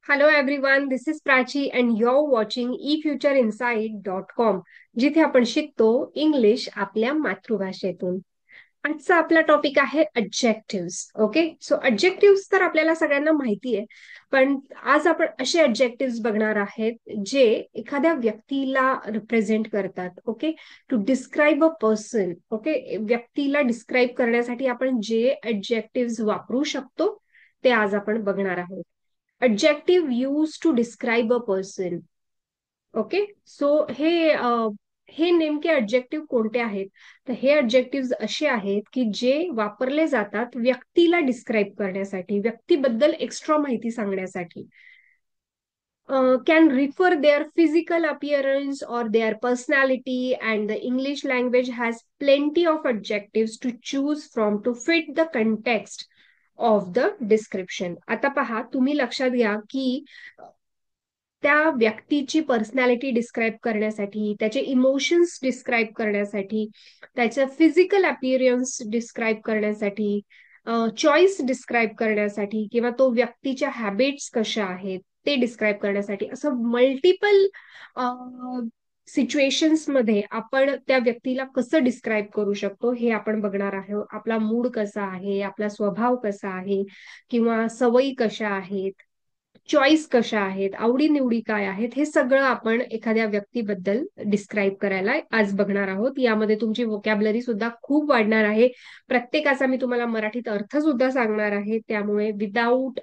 Hello everyone, this is Prachi and you're watching efutureinsight.com जिथे आपण शिकतो इंग्लिश आपल्या मातृभाषेतून. आजचा आपला टॉपिक आहे अडजेक्टिव्स. ओके, सो अडजेक्टिव्स तर आपल्याला सगळ्यांना माहिती आहे, पण आज आपण असे अडजेक्टिव्स बघणार आहेत जे एखाद्या व्यक्तीला रिप्रेझेंट करतात. Okay, to describe a person. Okay, व्यक्तीला डिस्क्राईब करण्यासाठी आपण जे अडजेक्टिव्स वापरू शकतो ते आज आपण बघणार आहोत. adjective used to describe a person. Okay, so हे नेमके adjective कोणते आहेत? तर हे adjectives असे आहेत की जे वापरले जातात व्यक्तीला डिस्क्राईब करण्यासाठी, व्यक्तीबद्दल एक्स्ट्रा माहिती सांगण्यासाठी. Can refer their physical appearance or their personality, and the English language has plenty of adjectives to choose from to fit the context of the description. आता पहा, तुम्ही लक्षात घ्या की त्या व्यक्तीची पर्सनॅलिटी डिस्क्राईब करण्यासाठी, त्याचे इमोशन्स डिस्क्राईब करण्यासाठी, त्याचं फिजिकल अपिअरन्स डिस्क्राईब करण्यासाठी, चॉईस डिस्क्राईब करण्यासाठी, किंवा तो व्यक्तीच्या हॅबिट्स कशा आहेत ते डिस्क्राईब करण्यासाठी, असं मल्टिपल सिच्युएशन्स मध्ये आपण त्या व्यक्तीला कसं डिस्क्राईब करू शकतो हे आपण बघणार आहोत. आपला मूड कसा आहे, आपला स्वभाव कसा आहे, किंवा सवयी कशा आहेत, चॉईस कशा आहेत, आवडीनिवडी काय आहेत, हे सगळं आपण एखाद्या व्यक्तीबद्दल डिस्क्राईब करायला आज बघणार आहोत. यामध्ये तुमची वोकॅबलरी सुद्धा खूप वाढणार आहे. प्रत्येकाचा मी तुम्हाला मराठीत अर्थ सुद्धा सांगणार आहे. त्यामुळे विदाऊट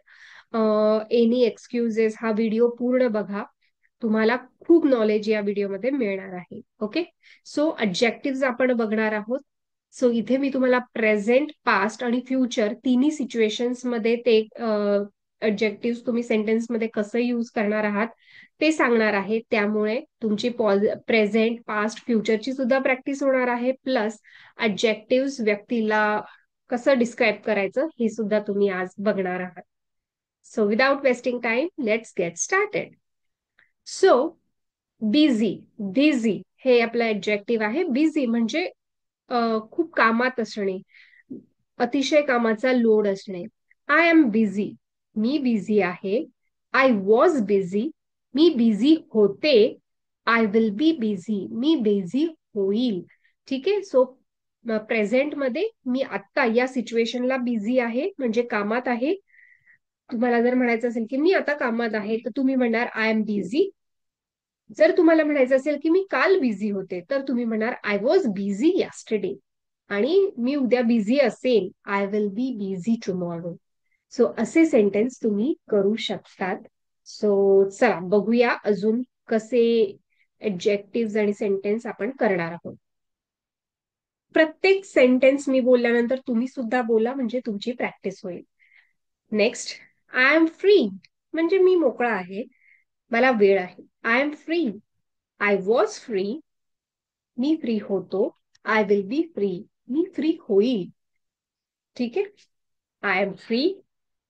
एनी एक्सक्युजेस हा व्हिडिओ पूर्ण बघा. तुम्हाला खूप नॉलेज या व्हिडिओमध्ये मिळणार आहे. ओके, सो ऑब्जेक्टिव्ह आपण बघणार आहोत. सो इथे मी तुम्हाला प्रेझेंट, पास्ट आणि फ्युचर तिन्ही सिच्युएशन्स मध्ये ते ऑब्जेक्टिव्ह तुम्ही सेंटेन्स मध्ये कसं यूज करणार आहात ते सांगणार आहे. त्यामुळे तुमची प्रेझेंट, पास्ट, फ्युचरची सुद्धा प्रॅक्टिस होणार आहे. प्लस ऑब्जेक्टिव्ह व्यक्तीला कसं डिस्क्राईब करायचं हे सुद्धा तुम्ही आज बघणार आहात. So without wasting time, let's get started. So busy, busy हे आपलं ऍडजेक्टिव्ह आहे. बिझी म्हणजे खूप कामात असणे, अतिशय कामाचा लोड असणे. आय एम बिझी, मी बिझी आहे. आय वॉज बिझी, मी बिझी होते. आय विल बी बिझी, मी बिझी होईल. ठीक आहे, सो प्रेझेंट मध्ये मी आत्ता या सिच्युएशनला बिझी आहे म्हणजे कामात आहे. तुम्हाला जर म्हणायचं असेल की मी आता कामात आहे तर तुम्ही म्हणणार आय एम बिझी. जर तुम्हाला म्हणायचं असेल की मी काल बिझी होते तर तुम्ही म्हणणार आय वॉज बिझी यस्टरडे. आणि मी उद्या बिझी असेल, I will be busy tomorrow. So असे सेंटेन्स तुम्ही करू शकतात. सो चला बघूया अजून कसे ऍडजेक्टिव्ह आणि सेंटेन्स आपण करणार आहोत. प्रत्येक सेंटेन्स मी बोलल्यानंतर तुम्ही सुद्धा बोला म्हणजे तुमची प्रॅक्टिस होईल. नेक्स्ट, आय एम फ्री म्हणजे मी मोकळा आहे, मला वेळ आहे. I am free. I was free, मी फ्री होतो. आय विल बी फ्री, मी फ्री होईल. ठीक आहे, I am free,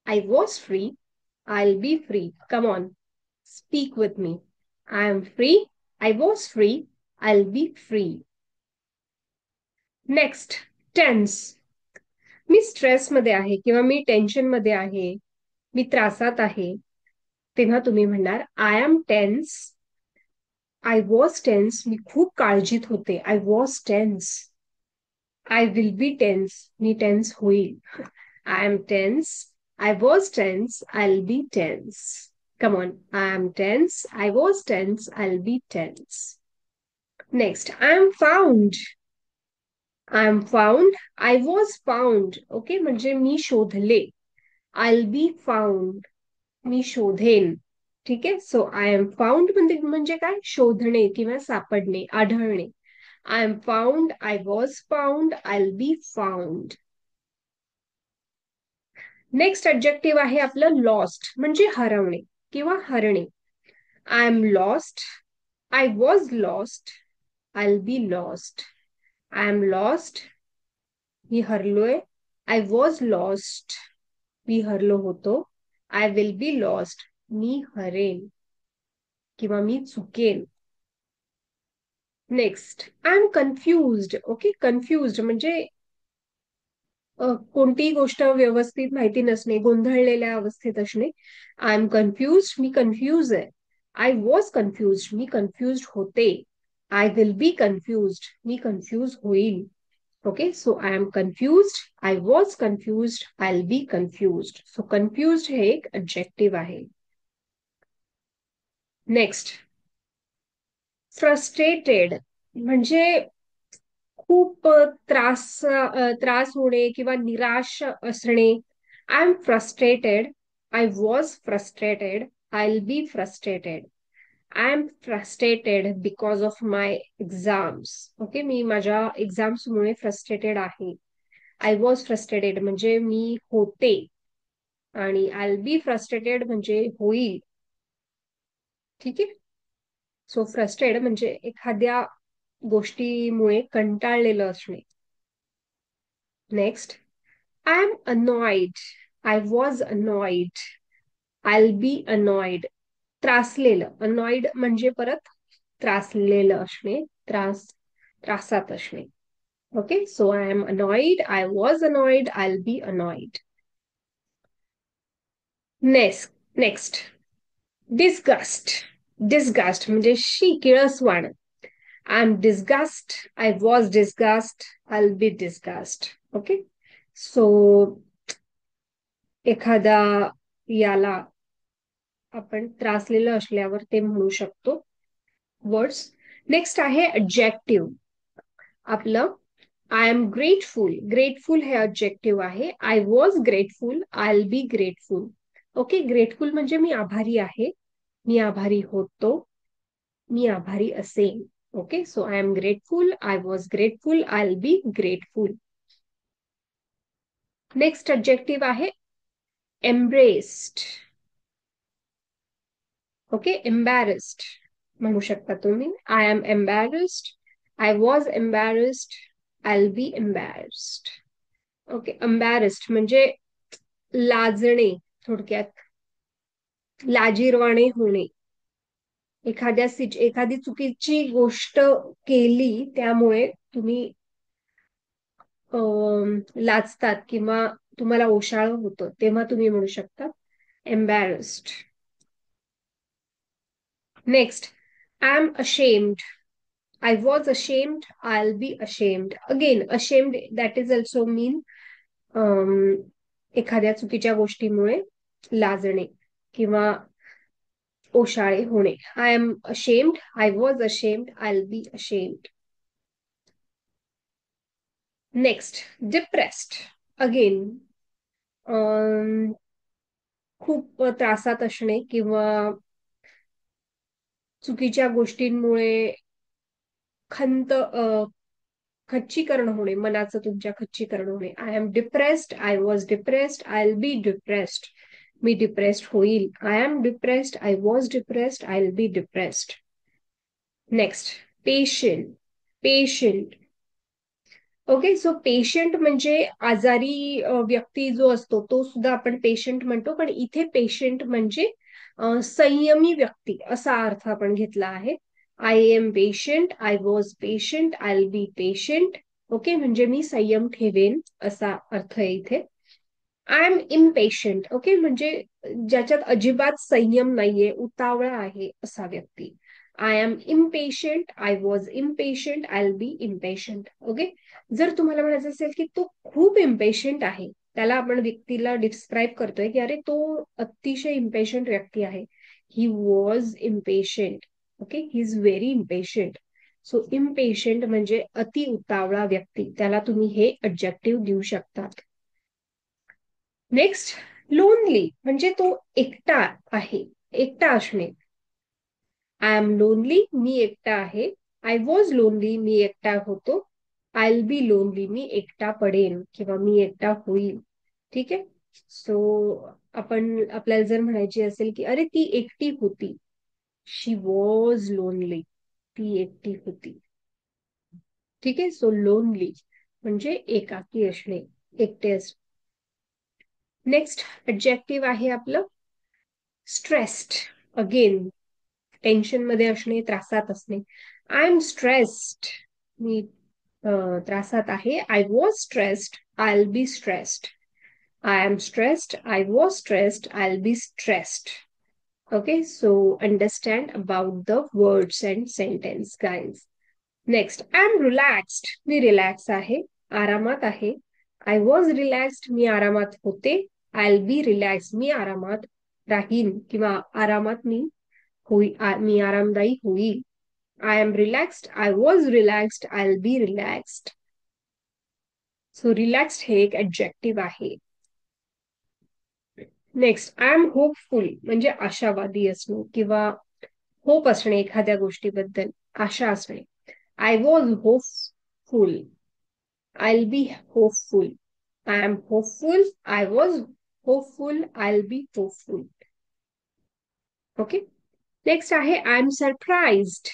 I was free, I will be free. Come on, speak with me. I am free, I was free, I will be free. Next, tense. मी स्ट्रेसमध्ये आहे किंवा मी tension मध्ये आहे, मी त्रासात आहे, तेव्हा तुम्ही म्हणणार I am tense. I was tense, मी खूप काळजीत होते. I was tense. I will be tense, मी टेन्स होईल. I am tense, I was tense, I will be tense. Come on, I am tense, I was tense, I will be tense. Next, I am found. I am found, I was found. Okay, म्हणजे मी शोधले. I will be found, मी शोधेन. ठीक आहे, so I am found म्हणजे काय, शोधणे किंवा सापडणे, आढळणे. I am found, I was found, I will be found. Next objective आहे आपलं लॉस्ट म्हणजे हरवणे किंवा हरणे. I am lost, I was lost, I will be lost. I am lost, मी हरलोय. आय वॉज लॉस्ट, मी हरलो होतो. आय विल बी लॉस्ट, मी हरेन किंवा मी चुकेन. Next, I am confused. Okay, confused म्हणजे कोणतीही गोष्ट व्यवस्थित माहिती नसणे, गोंधळलेल्या अवस्थेत असणे. आय एम कन्फ्युज, मी कन्फ्यूज आहे. आय वॉज कन्फ्युज, मी कन्फ्युज होते. आय विल बी कन्फ्युज, मी कन्फ्यूज होईल. Okay, so I am confuse, I was confuse, I will be confuse. So confuse हे एक ऑब्जेक्टिव्ह आहे. नेक्स्ट, फ्रस्ट्रेटेड म्हणजे खूप त्रास होणे किंवा निराश असणे. I am frustrated, I was frustrated, I will be frustrated. I am frustrated because of my exams. Okay, मी माझ्या एक्झाम्समुळे फ्रस्ट्रेटेड आहे. आय वॉज फ्रस्ट्रेटेड म्हणजे मी होते, आणि आय विल बी फ्रस्ट्रेटेड म्हणजे होईल. ठीक आहे. सो फ्रस्ट्रेटेड म्हणजे एखाद्या गोष्टीमुळे कंटाळलेलं असणे. Next, I am annoyed, I was annoyed, I will be annoyed. त्रासलेलं, अनॉइड म्हणजे परत त्रासलेलं असणे, त्रासात असणे. Okay, so I am annoyed, I was annoyed, I will be annoyed. Next, disgust. Disgust म्हणजे किळसवाण. I am disgust, I was disgust, I will be disgust. Okay, so एखादा याला आपण त्रासलेलं असल्यावर ते म्हणू शकतो वर्ड्स. नेक्स्ट आहे ऑब्जेक्टिव्ह आपलं. आय एम ग्रेटफुल, ग्रेटफुल हे ऑब्जेक्टिव्ह आहे. I was grateful, I will be grateful. Okay, grateful म्हणजे मी आभारी आहे, मी आभारी होतो, मी आभारी असेन. Okay, so I am grateful, I was grateful, I will be grateful. Next objective आहे एम्ब्रेस्ड. ओके, एम्बॅरेस्ड म्हणू शकता तुम्ही. I am embarrassed, I was embarrassed, I will be embarrassed. Okay, embarrassed म्हणजे लाजणे, थोडक्यात लाजिरवाणे होणे. एखादी चुकीची गोष्ट केली त्यामुळे तुम्ही लाजतात किंवा तुम्हाला ओशाळं होतं, तेव्हा तुम्ही म्हणू शकता embarrassed. Next, I am ashamed, I was ashamed, I will be ashamed. Again ashamed that is also mean एखाद्या चुकीच्या गोष्टीमुळे लाजणे किंवा ओशाळे होणे. I am ashamed, I was ashamed, I will be ashamed. Next, depressed. Again खूप त्रासात असणे किंवा चुकीच्या गोष्टींमुळे खच्चीकरण होणे, मनाचं तुमच्या खच्चीकरण होणे. I am depressed, I was depressed, I will be depressed. मी डिप्रेस्ड होईल. I am depressed, I was depressed, I will be depressed. Next, patient. Patient. Okay, so patient म्हणजे आजारी व्यक्ती जो असतो तो सुद्धा आपण पेशंट म्हणतो, पण इथे पेशंट म्हणजे संयमी व्यक्ती असा अर्थ आपण घेतला आहे. I am patient, I was patient, I will be patient. Okay, म्हणजे मी संयम ठेवेन असा अर्थ आहे इथे. I am impatient. ओके, म्हणजे ज्याच्यात अजिबात संयम नाहीये, उतावळा आहे असा व्यक्ती. I am impatient, I was impatient, I will be impatient. Okay, जर तुम्हाला म्हणायचं असेल की तो खूप इम्पेशंट आहे, त्याला आपण व्यक्तीला डिस्क्राईब करतोय की अरे तो अतिशय इम्पेशंट व्यक्ती आहे. He was impatient. Okay, he is very impatient. So impatient म्हणजे अति उतावळा व्यक्ती, त्याला तुम्ही हे ऑब्जेक्टिव्ह देऊ शकतात. नेक्स्ट, लोनली म्हणजे तो एकटा आहे, एकटा असणे. आय एम लोनली, मी एकटा आहे. आय वॉज लोनली, मी एकटा होतो. आय विल बी लोनली, मी एकटा पडेन किंवा मी एकटा होईल. ठीक आहे. सो आपल्याला जर म्हणायची असेल की अरे ती एकटी होती, शी वॉज लोनली, ती एकटी होती. ठीक आहे, सो लोनली म्हणजे एकाकी असणे, एकटे असणे. नेक्स्ट ऑब्जेक्टिव्ह आहे आपलं स्ट्रेस्ड. अगेन टेन्शन मध्ये असणे, त्रासात असणे. आय एम स्ट्रेस्ड, मी त्रासात आहे. I was stressed, I'll be stressed. I am stressed. I was stressed. I'll be stressed. Okay, so understand about the words and sentence, guys. Next, I'm relaxed. Me relax आहे, आरामात आहे. I was relaxed. मी आरामात होते. I'll be relaxed. मी आरामात राहीन किंवा आरामात मी आरामदायी होईल. I am relaxed. I was relaxed. I'll be relaxed. So relaxed हे एक ऍडजेक्टिव्ह आहे. नेक्स्ट, आय एम होपफुल म्हणजे आशावादी असणे किंवा होप असणे एखाद्या गोष्टीबद्दल, आशा असणे. I was hopeful. I be hopeful. I am hopeful. I was hopeful. I be hopeful. Okay. Next आहे I am surprised.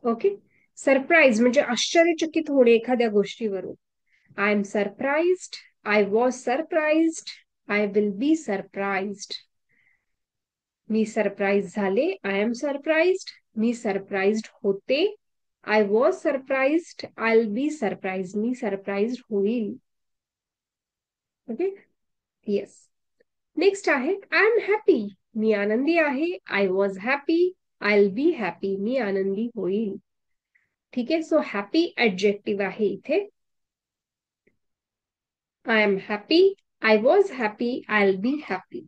Okay. Surprise म्हणजे आश्चर्यचकित होणे एखाद्या गोष्टीवरून. I am surprised. I was surprised. I will be surprised. मी surprise झाले. I am surprised. मी surprised होते. I was surprised. I be surprise. मी सरप्राइज्ड होईल. ओके. येस. नेक्स्ट आहे आय एम हॅपी. मी आनंदी आहे. I was happy. I be happy. मी आनंदी होईल. ठीक आहे. सो हॅपी ऍडजेक्टिव्ह आहे इथे. I am happy. I was happy. I be happy.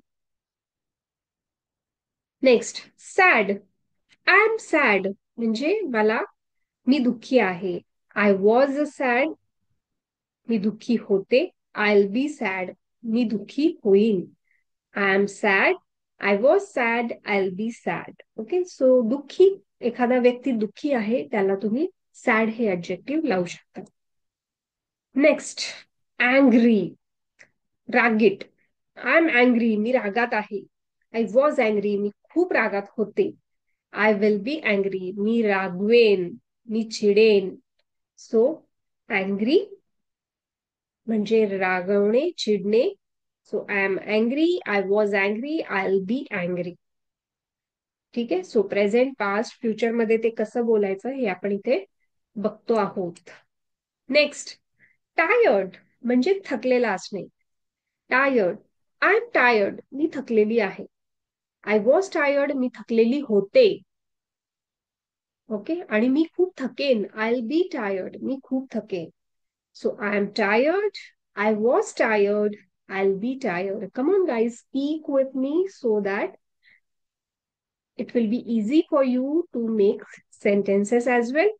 Next, sad. I am sad म्हणजे मी दुःखी आहे. I was sad. मी दुःखी होते. I be sad. मी दुःखी होईल. I am sad. I was sad. I be sad. Okay. So दुःखी, एखादा व्यक्ती दुःखी आहे त्याला तुम्ही सॅड हे ऍडजेक्टिव्ह लावू शकता. Next, angry. रागीट. I am angry. मी रागात आहे. I was angry. मी खूप रागात होते. I will be angry. मी रागवेन. मी चिडेन. सो अँग्री म्हणजे रागवणे, चिडणे. So I am angry. I was angry. I will be angry. ठीक आहे. सो प्रेझेंट, पास्ट, फ्युचर मध्ये ते कसं बोलायचं हे आपण इथे बघतो आहोत. नेक्स्ट, टायर्ड म्हणजे थकलेला असणे. टायर्ड. I am tired. मी थकलेली आहे. I was tired. मी थकलेली होते. ओके. आणि मी खूप थकेन. I will be tired. मी खूप थकेन. So I am tired. I was tired. I will be tired. Come on guys, speak with me so that it will be easy for you to make sentences as well.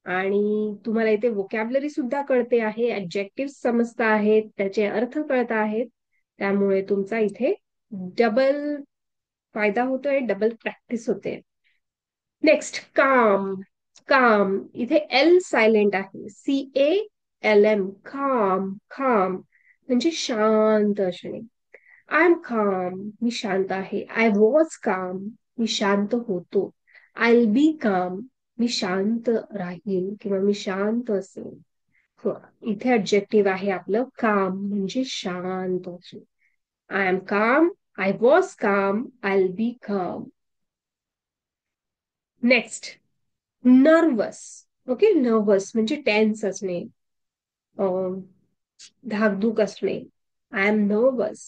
आणि तुम्हाला इथे vocabulary सुद्धा कळते आहे, adjective समजत आहेत, त्याचे अर्थ कळत आहेत. त्यामुळे तुमचा इथे डबल फायदा होतोय, डबल प्रॅक्टिस होते. नेक्स्ट, काम. काम इथे एल सायलेंट आहे. CALM. काम. काम म्हणजे शांत असणे. आय एम काम. मी शांत आहे. आय वॉज काम. मी शांत होतो. आय विल बी काम. मी शांत राहील किंवा मी शांत असेल. इथे ऑब्जेक्टिव्ह आहे आपलं काम म्हणजे शांत असणे. I am calm. I was calm. I will be calm. Next, nervous. Okay. Nervous म्हणजे टेन्स असणे, धाकधूक असणे. I am nervous.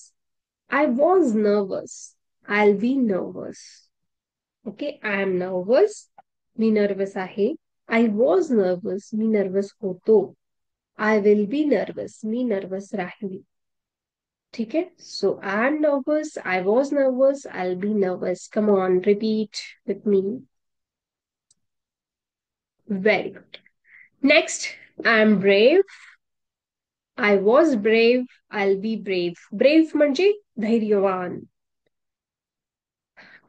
I was nervous. I will be nervous. Okay. I am nervous. मी नर्वस आहे. I was nervous. मी nervous होतो. I will be nervous. मी nervous राहील. ठीक आहे. So I am nervous. I was nervous. I will be nervous. Come on, repeat with me. Very good. Next, I am brave. I was brave. I'll be brave. Brave म्हणजे धैर्यवान.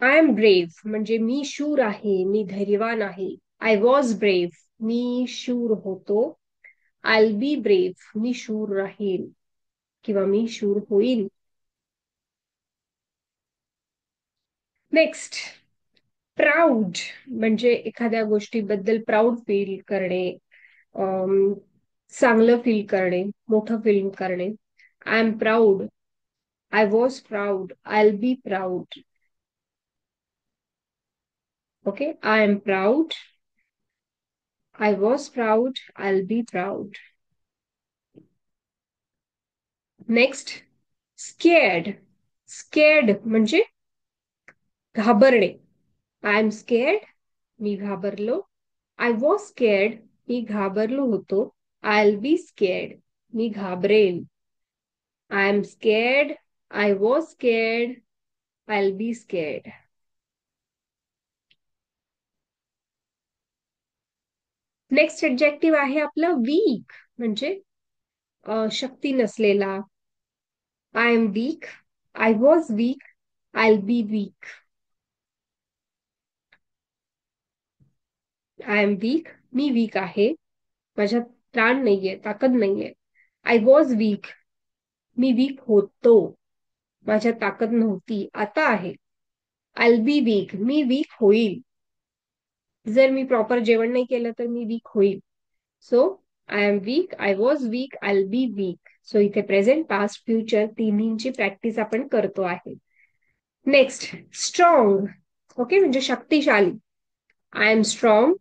I am brave म्हणजे मी शूर आहे, मी धैर्यवान आहे. I was brave. मी शूर होतो. I'll be brave. मी शूर राहील किंवा मी शूर होईल. नेक्स्ट, प्राऊड म्हणजे एखाद्या गोष्टीबद्दल प्राऊड फील करणे, चांगलं फील करणे, मोठं फील करणे. I am proud. I was proud. I will be proud. Okay. I am proud. I was proud. I will be proud. Next, scared. Scared म्हणजे घाबरणे. आय एम स्केर्ड, मी घाबरलो. I was scared, मी घाबरलो होतो. I will be scared, मी घाबरेल. I am scared, I was scared, I will be scared. Next adjective आहे आपलं वीक, म्हणजे शक्ती नसलेला. I am weak, I was weak, I will be weak. I am weak, मी वीक आहे, माझ्यात प्राण नाहीये, ताकद नाहीये. आय वॉज वीक, मी वीक होतो, माझ्यात ताकद नव्हती, आता आहे. आय विल बी वीक, मी वीक होईल. जर मी प्रॉपर जेवण नाही केलं तर मी वीक होईल. So I am weak, I was weak, I will be weak. So इथे प्रेझेंट, पास्ट, फ्युचर तिन्हींची प्रॅक्टिस आपण करतो आहे. Next, strong. ओके, म्हणजे शक्तिशाली. I am strong,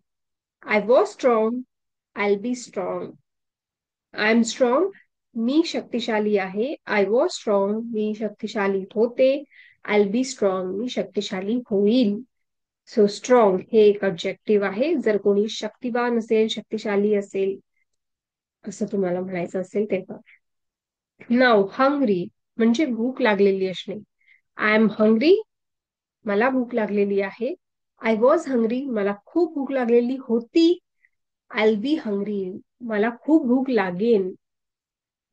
I was strong, I will be strong. I am strong, मी शक्तिशाली आहे. आय वॉज स्ट्रॉंग, मी शक्तिशाली होते. आय विल बी स्ट्रॉंग, मी शक्तिशाली होईल. सो स्ट्रॉंग हे एक ऑब्जेक्टिव्ह आहे, जर कोणी शक्तिवान असेल, शक्तिशाली असेल असं तुम्हाला म्हणायचं असेल तेव्हा. नाव, हंग्री म्हणजे भूक लागलेली असणे. आय एम हंग्री, मला भूक लागलेली आहे. आय वॉज हंग्री, मला खूप भूक लागलेली होती. आय विल बी हंग्री, मला खूप भूक लागेल.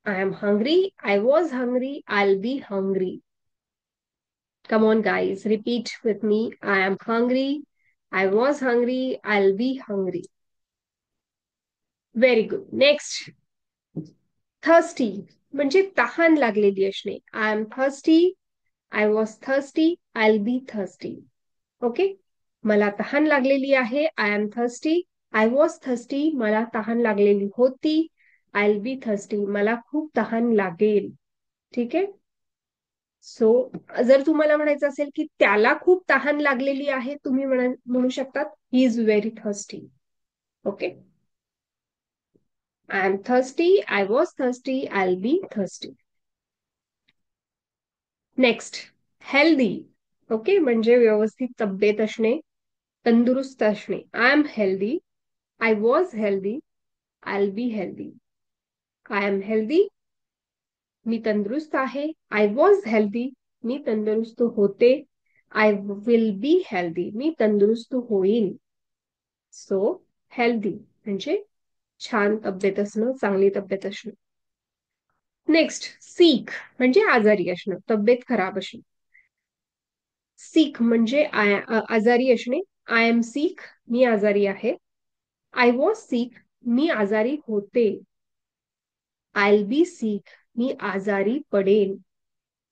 I am hungry, I was hungry, I will be hungry. Come on, guys, repeat with me. I am hungry. I was hungry. I'll be hungry. Very good. Next, thirsty म्हणजे तहान लागलेली असणे. I am thirsty. I was thirsty. I'll be thirsty. Okay? मला तहान लागलेली आहे. I am thirsty. I was thirsty. मला तहान लागलेली होती. I'll be thirsty. मला खूप तहान लागेल. ठीक आहे? सो जर तुम्हाला म्हणायचं असेल की त्याला खूप तहान लागलेली आहे, तुम्ही म्हणू शकतात he is very thirsty. Okay, I am thirsty, I was thirsty, I will be thirsty. Next, healthy. Okay, म्हणजे व्यवस्थित तब्येत असणे, तंदुरुस्त असणे. I am healthy, I was healthy, I will be healthy. I am healthy, मी तंदुरुस्त आहे. I was healthy, मी तंदुरुस्त होते. आय विल बी हेल्दी, मी तंदुरुस्त होईल. सो हेल्दी म्हणजे छान तब्येत असणं, चांगली तब्येत असणं. नेक्स्ट, सिक म्हणजे आजारी असणं, तब्येत खराब असणं. सिक म्हणजे आजारी असणे. आय एम सिक, मी आजारी आहे. आय वॉज सिक, मी आजारी होते. आय विल बी सिक, मी आजारी पडेल.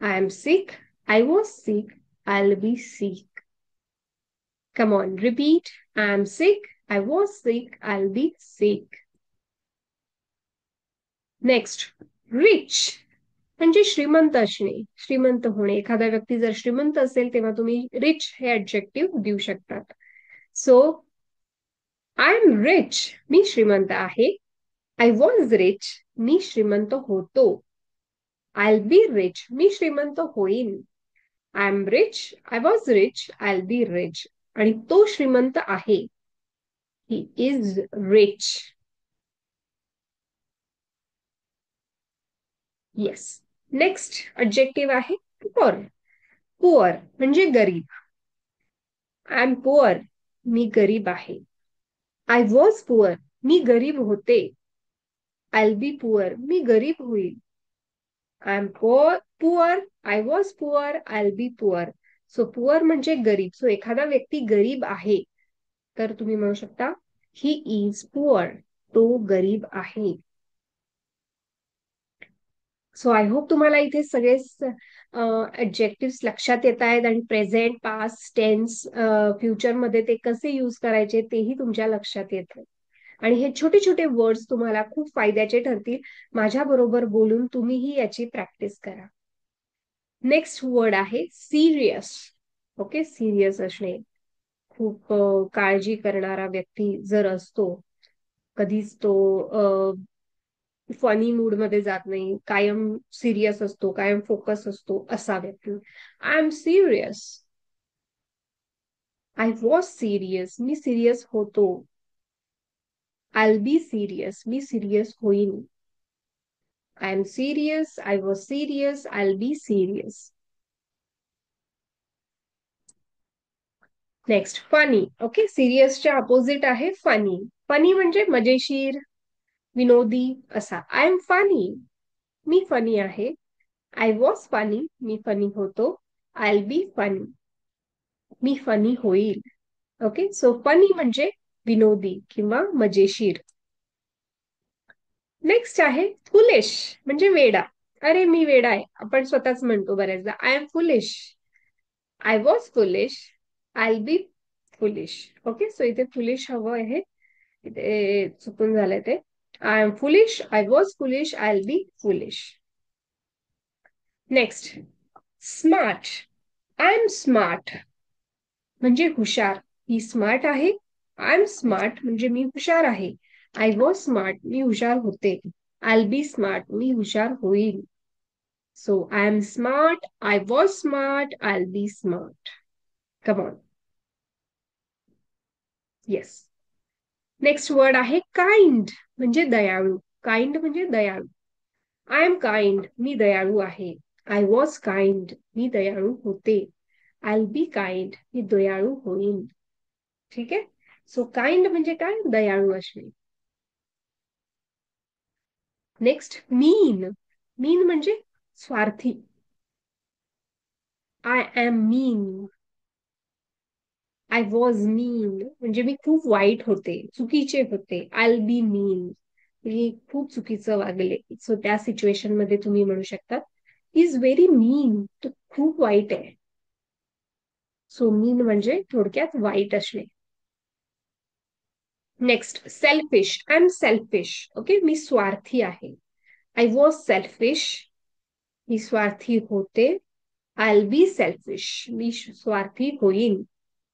I am sick, I was sick, I will B six. Come on, repeat. I am sick, I was sick, I'll be sick. Next, rich म्हणजे श्रीमंत असणे, श्रीमंत होणे. एखादा व्यक्ती जर श्रीमंत असेल तेव्हा तुम्ही रिच हे ऍडजेक्टिव्ह देऊ शकतात. सो आय एम रिच, मी श्रीमंत आहे. आय वॉज रिच, मी श्रीमंत होतो. आय विल बी रिच, मी श्रीमंत होईल. I am rich, I was rich, I will be rich. आणि तो श्रीमंत आहे. He is rich. Yes. Next objective आहे पुअर. पुअर म्हणजे गरीब. आय एम पुअर, मी गरीब आहे. आय वॉज पुअर, मी गरीब होते. आय विल बी पुअर, मी गरीब होईल. I M poor, I was poor, I will be poor. So poor म्हणजे गरीब. सो एखादा व्यक्ती गरीब आहे तर तुम्ही म्हणू शकता ही इज पुअर, तो गरीब आहे. सो आय होप तुम्हाला इथे सगळे ऍडजेक्टिव्ह लक्षात येत आहेत आणि प्रेझेंट, पास्ट टेन्स, फ्युचरमध्ये ते कसे यूज करायचे तेही तुमच्या लक्षात येत. आणि हे छोटे छोटे वर्ड्स तुम्हाला खूप फायद्याचे ठरतील. माझ्या बरोबर बोलून तुम्हीही याची प्रॅक्टिस करा. नेक्स्ट वर्ड आहे सिरियस. ओके, सिरियस असणे. खूप काळजी करणारा व्यक्ती जर असतो, कधीच तो फनी मूड मध्ये जात नाही, कायम सिरियस असतो, कायम फोकस असतो असा व्यक्ती. I am serious. I was serious, मी सिरियस होतो. आय बी सिरियस, मी सिरियस होईन. I am serious, I was serious, I be serious. Next funny. Okay, सिरियसच्या अपोजिट आहे फनी. फनी म्हणजे मजेशीर, विनोदी असा. आय एम फनी, मी फनी आहे. आय वॉज फनी, मी फनी होतो. आय बी फनी, मी फनी होईल. ओके, सो फनी म्हणजे विनोदी किंवा मजेशीर. नेक्स्ट आहे फुलिश म्हणजे वेडा. अरे मी वेडा आहे, आपण स्वतःच म्हणतो बऱ्याचदा. I am foolish, I was foolish, I be foolish. Okay, so इथे फुलिश हवं आहे, इथे चुकून झालंय ते. I am foolish, I was foolish, I be foolish. Next smart. I am smart म्हणजे हुशार. ही स्मार्ट आहे. आय एम स्मार्ट म्हणजे मी हुशार आहे. आय वॉज स्मार्ट, मी हुशार होते. आय बी स्मार्ट, मी हुशार होईल. So I am smart, I was smart, I be smart. Come on. Yes. Next word आहे काइंड म्हणजे दयाळू. काइंड म्हणजे दयाळू. आय एम काइंड, मी दयाळू आहे. आय वॉज काइंड, मी दयाळू होते. आय बी काइंड, मी दयाळू होईन. ठीक आहे. सो काइंड म्हणजे काय, दयाळू असणे. नेक्स्ट मीन. मीन म्हणजे स्वार्थी. I am mean, I was mean म्हणजे मी खूप वाईट होते, चुकीचे होते. आय बी मीन, मी खूप चुकीचं वागले. सो त्या सिच्युएशन मध्ये तुम्ही म्हणू शकता इज व्हेरी मीन, तो खूप वाईट आहे. सो मीन म्हणजे थोडक्यात वाईट असणे. Next selfish. I am selfish. Okay, मी स्वार्थी आहे. आय वॉज सेल्फिश, मी स्वार्थी होते. आय बी सेल्फिश, मी स्वार्थी होईन.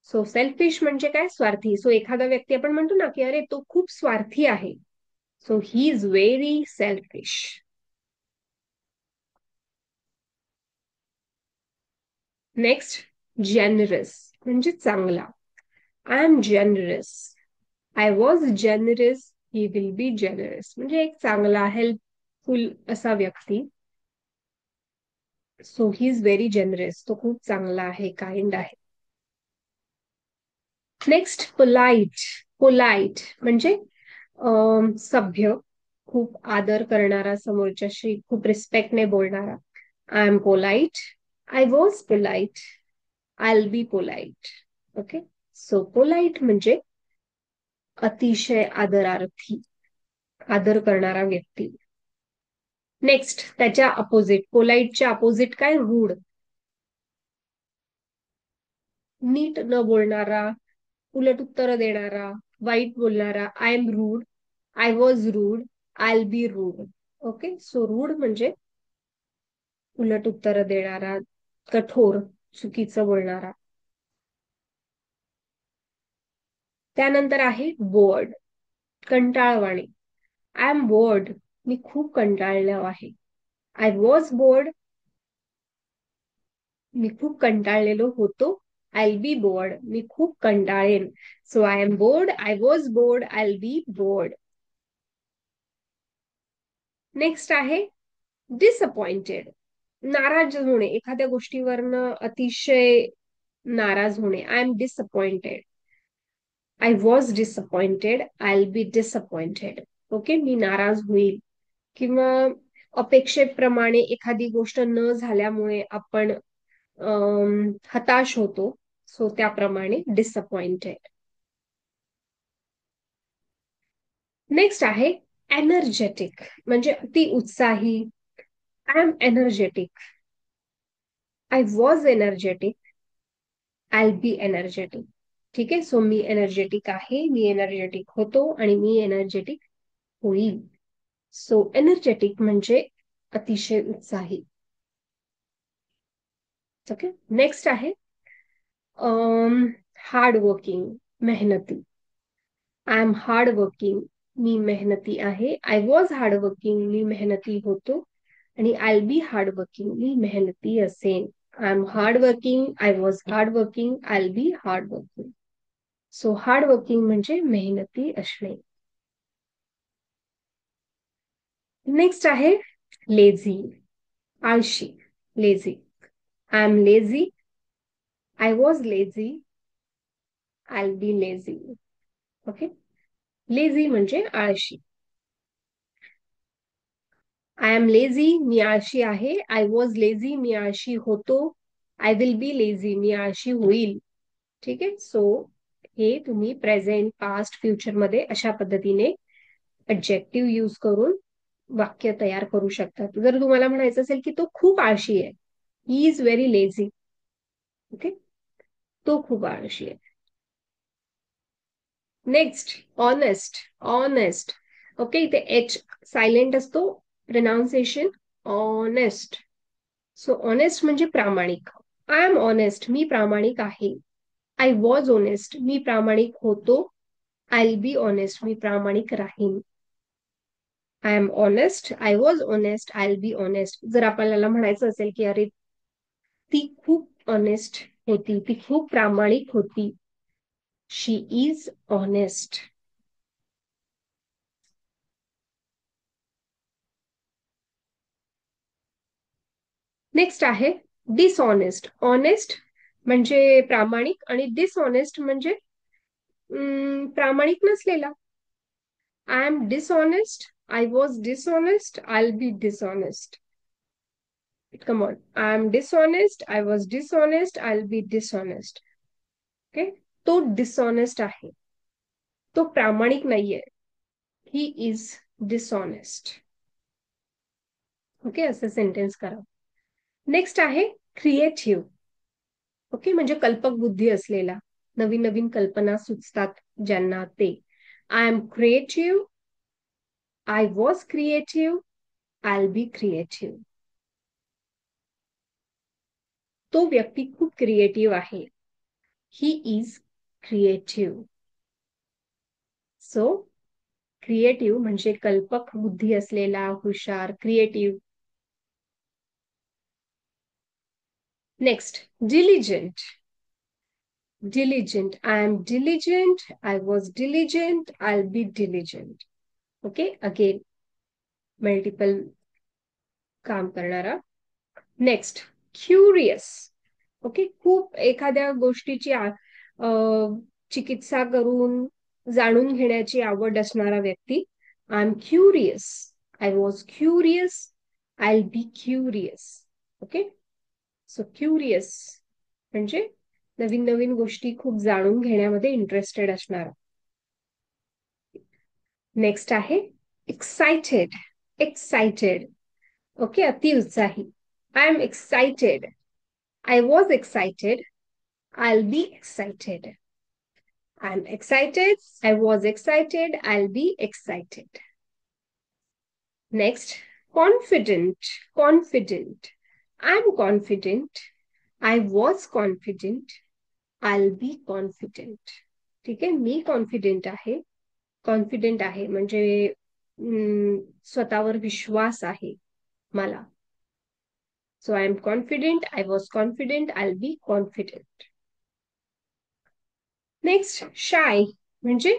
सो सेल्फिश म्हणजे काय, स्वार्थी. सो एखादा व्यक्ती आपण म्हणतो ना की अरे तो खूप स्वार्थी आहे. So he is very selfish. Next generous म्हणजे चांगला. I am generous, I was generous, he will be generous म्हणजे एक चांगला हेल्पफुल असा व्यक्ती. So he is very generous, तो खूप चांगला आहे, काइंड आहे. Next polite. पोलाइट म्हणजे सभ्य, खूप आदर करणारा, समोरच्याशी खूप रिस्पेक्टने बोलणारा. I am polite, I was polite, I be polite. Okay, so polite म्हणजे अतिशय आदरार्थी, आदर करणारा व्यक्ती. नेक्स्ट त्याच्या अपोजिट, पोलाइटच्या अपोजिट काय, रूड. नीट न बोलणारा, उलट उत्तर देणारा, वाईट बोलणारा. I am rude, I was rude, I be rude. Okay, so rude म्हणजे उलट उत्तर देणारा, कठोर, चुकीचं बोलणारा. त्यानंतर आहे बोर्ड, कंटाळवाणे. आय एम बोर्ड, मी खूप कंटाळलो आहे. आय वॉज बोर्ड, मी खूप कंटाळलेलो होतो. आय बी बोर्ड, मी खूप कंटाळेन. So I am bored, I was bored, I be bored. Next आहे डिसअपॉइंटेड. नाराज होणे, एखाद्या गोष्टीवरनं अतिशय नाराज होणे. I am disappointed, I was disappointed, I be disappointed. Okay, मी नाराज होईल. किंवा अपेक्षेप्रमाणे एखादी गोष्ट न झाल्यामुळे आपण हताश होतो. सो त्याप्रमाणे डिसअपॉइंटेड. नेक्स्ट आहे एनर्जेटिक म्हणजे अति उत्साही. I am energetic, I was energetic, I be energetic. ठीक आहे, सो मी एनर्जेटिक आहे, मी एनर्जेटिक होतो आणि मी एनर्जेटिक होईल. सो एनर्जेटिक म्हणजे अतिशय उत्साही. ओके, नेक्स्ट आहे हार्ड वर्किंग, मेहनती. आय एम हार्ड वर्किंग, मी मेहनती आहे. आय वॉज हार्डवर्किंग, मी मेहनती होतो. आणि आय बी हार्डवर्किंग, मी मेहनती असेन. I am hardworking, I was hardworking, I be hardworking. So hardworking म्हणजे मेहनती असणे. नेक्स्ट आहे लेझी, आळशी, lazy. I am lazy, I was lazy, I be lazy. Okay. Lazy म्हणजे आळशी. आय एम लेझी, मी आळशी आहे. आय वॉज लेझी, मी आळशी होतो. आय विल बी लेझी, मी आळशी होईल. ठीक आहे. सो हे तुम्ही प्रेझेंट, पास्ट, फ्युचर मध्ये अशा पद्धतीने ऍडजेक्टिव्ह यूज करून वाक्य तयार करू शकतात. जर तुम्हाला म्हणायचं असेल की तो खूप आळशी आहे, he is very lazy. Okay. तो खूप आळशी आहे. Next, honest, honest. ओके. इथे एच सायलेंट असतो. Pronunciation honest. सो ऑनेस्ट म्हणजे प्रामाणिक. आय एम ऑनेस्ट, मी प्रामाणिक आहे. आय वॉज ऑनेस्ट, मी प्रामाणिक होतो. आय बी ऑनेस्ट, मी प्रामाणिक राहीन. I am honest, I was honest, I be honest. जर आपल्याला म्हणायचं असेल की अरे ती खूप ऑनेस्ट होती, ती खूप प्रामाणिक होती, शी इज ऑनेस्ट. नेक्स्ट आहे डिसऑनेस्ट. ऑनेस्ट म्हणजे प्रामाणिक आणि डिसऑनेस्ट म्हणजे प्रामाणिक नसलेला. I am dishonest, I was dishonest, I be dishonest. Come on. I am dishonest, I was dishonest, I be dishonest. Okay. तो डिसऑनेस्ट आहे, तो प्रामाणिक नाहीये. He is dishonest. ओके. असं सेंटेन्स करा. नेक्स्ट आहे क्रिएटिव्ह. ओके. म्हणजे कल्पक बुद्धी असलेला, नवीन नवीन कल्पना सुचतात ज्यांना, ते. I am creative, I was creative, I be creative. तो व्यक्ती खूप क्रिएटिव्ह आहे. He is creative. So creative म्हणजे कल्पक बुद्धी असलेला, हुशार, creative. Next, diligent. Diligent. I am diligent. I was diligent. I'll be diligent. Okay. Again, multiple काम करणारा. Next, curious. ओके. खूप एखाद्या गोष्टीची चिकित्सा करून जाणून घेण्याची आवड असणारा व्यक्ती. I am curious, I was curious, I be curious. Okay. So curious म्हणजे नवीन नवीन गोष्टी खूप जाणून घेण्यामध्ये इंटरेस्टेड असणार. नेक्स्ट आहे एक्साइटेड. एक्साइटेड. ओके. अतिउत्साही. I am excited, I was excited, I be excited. I am excited, I was excited, I be excited. Next, confident. Confident. I am confident, I was confident, I be confident. ठीक आहे. मी confident आहे. Confident आहे म्हणजे स्वतःवर विश्वास आहे मला. So I am confident, I was confident, I be confident. Next, shy म्हणजे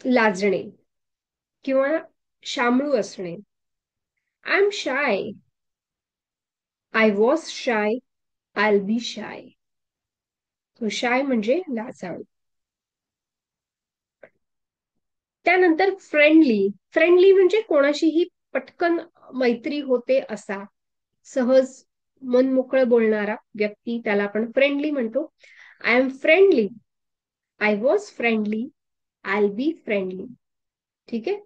लाजणे किंवा शामळू असणे. I am shy, I was shy, I be shy. So shy म्हणजे लाजाळू. त्यानंतर फ्रेंडली. फ्रेंडली म्हणजे कोणाशीही पटकन मैत्री होते असा, सहज मन मोकळं बोलणारा व्यक्ती, त्याला आपण फ्रेंडली म्हणतो. I am friendly, I was friendly, I be friendly. ठीक आहे.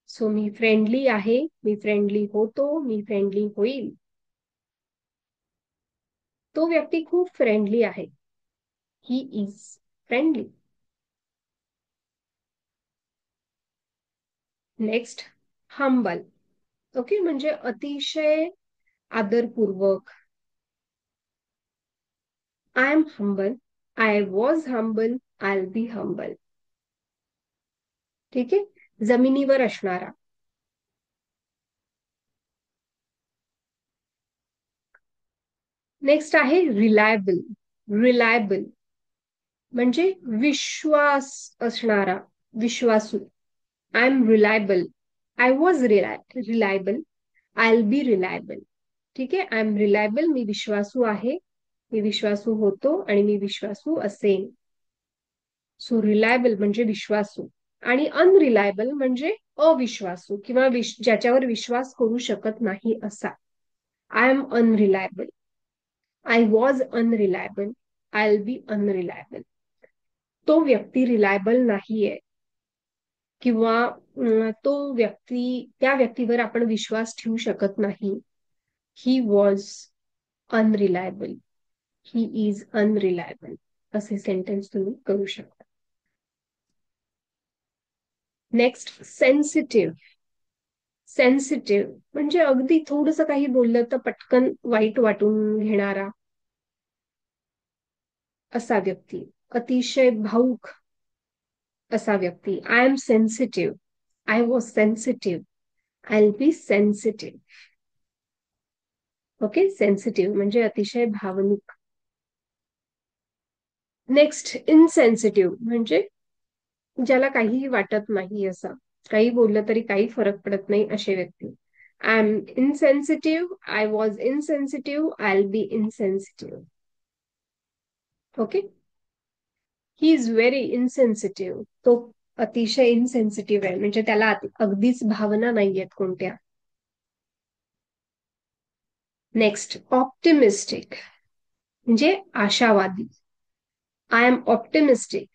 सो मी फ्रेंडली आहे, मी फ्रेंडली होतो, मी फ्रेंडली होईल. तो व्यक्ती खूप फ्रेंडली आहे. He is friendly. Next, humble. Okay. म्हणजे अतिशय आदरपूर्वक. I am humble, I was humble, I be humble. ठीक आहे, जमिनीवर असणारा. नेक्स्ट आहे रिलायबल. रिलायबल म्हणजे विश्वास असणारा, विश्वासू. I am reliable. I was reliable. I will be reliable. ठीक आहे, आय एम रिलायबल, मी विश्वासू आहे, मी विश्वासू होतो आणि मी विश्वासू असेन. सो रिलायबल म्हणजे विश्वासू. आणि अनरिलायबल म्हणजे अविश्वासू किंवा ज्याच्यावर विश्वास करू शकत नाही असा. I am unreliable. I was unreliable. I will be unreliable. तो व्यक्ती रिलायबल नाहीये किंवा तो व्यक्ती, त्या व्यक्तीवर आपण विश्वास ठेवू शकत नाही. He was unreliable. He is unreliable. असे सेंटेन्स तुम्ही करू शकता. Next, sensitive. सेन्सिटिव्ह म्हणजे अगदी थोडंसं काही बोललं तर पटकन वाईट वाटून घेणारा असा व्यक्ती. अतिशय भावुक असा व्यक्ती. I am sensitive. I was sensitive. I will be sensitive. Okay, sensitive म्हणजे अतिशय भावनिक. नेक्स्ट, इनसेन्सिटिव्ह म्हणजे ज्याला काहीही वाटत नाही असा. काही बोललं तरी काही फरक पडत नाही असे व्यक्ती. I am insensitive. I was insensitive. I will be insensitive. Okay. He is very insensitive. तो अतिशय इनसेन्सिटिव्ह आहे म्हणजे त्याला अगदीच भावना नाहीयेत कोणत्या. नेक्स्ट, ऑप्टिमिस्टिक म्हणजे आशावादी. I am optimistic.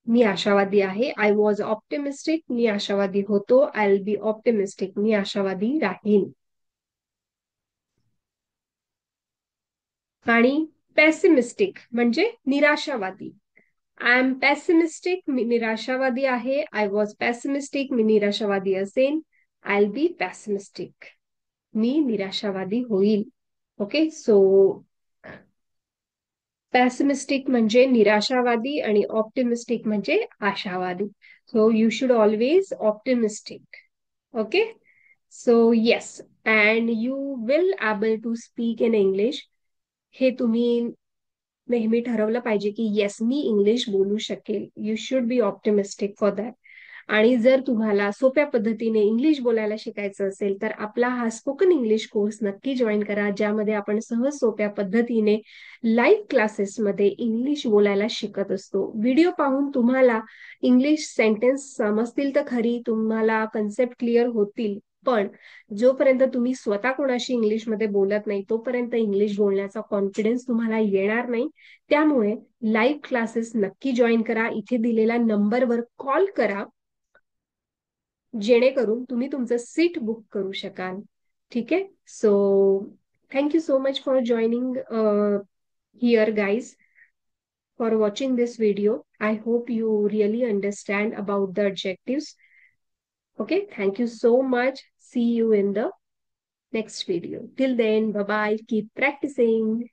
मी आशावादी आहे. I was optimistic. मी आशावादी होतो. I will be optimistic. मी आशावादी राहीन. आणि पॅसिमिस्टिक म्हणजे निराशावादी. I am पॅसिमिस्टिक. मी निराशावादी आहे. I was पॅसिमिस्टिक. मी निराशावादी असेन. आय विल बी पॅसिमिस्टिक. मी निराशावादी होईल. ओके, सो पॅसिमिस्टिक म्हणजे निराशावादी आणि ऑप्टिमिस्टिक म्हणजे आशावादी. So you should always optimistic. Okay. So yes, and you will able to speak in English. हे तुम्ही नेहमी ठरवलं पाहिजे की येस, मी इंग्लिश बोलू शकेल. You should be optimistic for that. आणि जर तुम्हाला सोप्या पद्धतीने इंग्लिश बोलायला शिकायचं असेल तर आपला हा स्पोकन इंग्लिश कोर्स नक्की जॉईन करा, ज्यामध्ये आपण सहज सोप्या पद्धतीने लाईव्ह क्लासेसमध्ये इंग्लिश बोलायला शिकत असतो. व्हिडिओ पाहून तुम्हाला इंग्लिश सेंटेन्स समजतील तर खरी, तुम्हाला कन्सेप्ट क्लिअर होतील, पण जोपर्यंत तुम्ही स्वतः कोणाशी इंग्लिशमध्ये बोलत नाही तोपर्यंत इंग्लिश बोलण्याचा कॉन्फिडन्स तुम्हाला येणार नाही. त्यामुळे लाईव्ह क्लासेस नक्की जॉईन करा. इथे दिलेल्या नंबरवर कॉल करा, जेणेकरून तुम्ही तुमचं सीट बुक करू शकाल. ठीक आहे. So thank you so much for joining here guys, for watching this video. I hope you really understand about the adjectives. Okay, thank you so much. See you in the next video. Till then, bye bye. Keep practicing.